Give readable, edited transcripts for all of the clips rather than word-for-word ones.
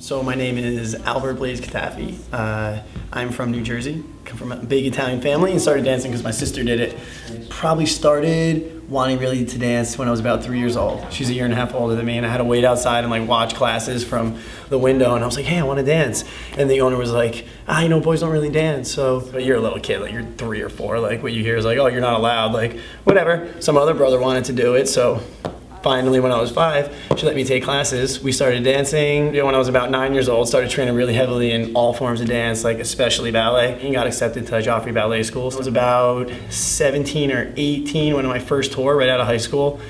So my name is Albert Blaise Cattafi. I'm from New Jersey, come from a big Italian family, and started dancing because my sister did it. Probably started wanting really to dance when I was about 3 years old. She's a year and a half older than me, and I had to wait outside and like watch classes from the window, and I was like, hey, I want to dance. And the owner was like, you know, boys don't really dance. But you're a little kid, like you're 3 or 4, like what you hear is like, oh, you're not allowed, like whatever. Some other brother wanted to do it, so finally, when I was 5, she let me take classes. We started dancing, when I was about 9 years old, started training really heavily in all forms of dance, like especially ballet, and got accepted to Joffrey Ballet School. I was about 17 or 18 when my first tour right out of high school.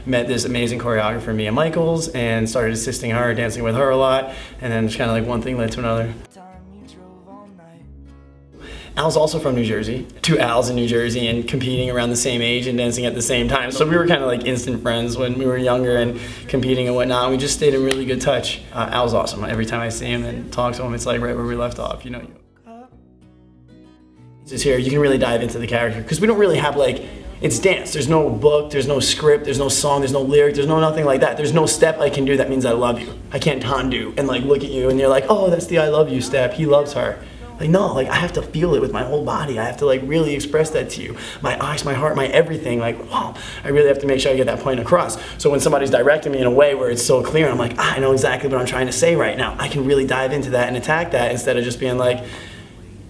Met this amazing choreographer, Mia Michaels, and started assisting her, dancing with her a lot, and then just kind of like one thing led to another. Al's also from New Jersey, 2 Al's in New Jersey, and competing around the same age and dancing at the same time. So we were kind of like instant friends when we were younger and competing and whatnot, and we just stayed in really good touch. Al's awesome. Every time I see him and talk to him, it's like right where we left off, you know. Just here, you can really dive into the character, because we don't really have like, it's dance. There's no book, there's no script, there's no song, there's no lyric, there's no nothing like that. There's no step I can do that means I love you. I can't tandu and like look at you and you're like, oh, that's the I love you step, he loves her. Like, no, like I have to feel it with my whole body. I have to like really express that to you. My eyes, my heart, my everything, like, wow, I really have to make sure I get that point across. So when somebody's directing me in a way where it's so clear, I'm like, I know exactly what I'm trying to say right now. I can really dive into that and attack that instead of just being like,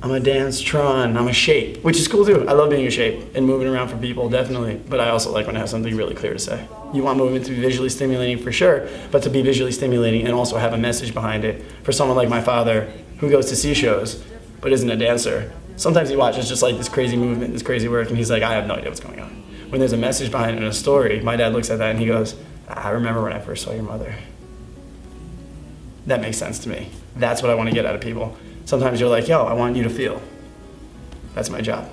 I'm a dance tron, I'm a shape, which is cool too. I love being a shape and moving around for people, definitely. But I also like when I have something really clear to say. You want movement to be visually stimulating for sure, but to be visually stimulating and also have a message behind it. For someone like my father who goes to see shows, but isn't a dancer, sometimes he watches just like this crazy movement, this crazy work, and he's like, I have no idea what's going on. When there's a message behind it in a story, my dad looks at that and he goes, I remember when I first saw your mother. That makes sense to me. That's what I want to get out of people. Sometimes you're like, yo, I want you to feel. That's my job.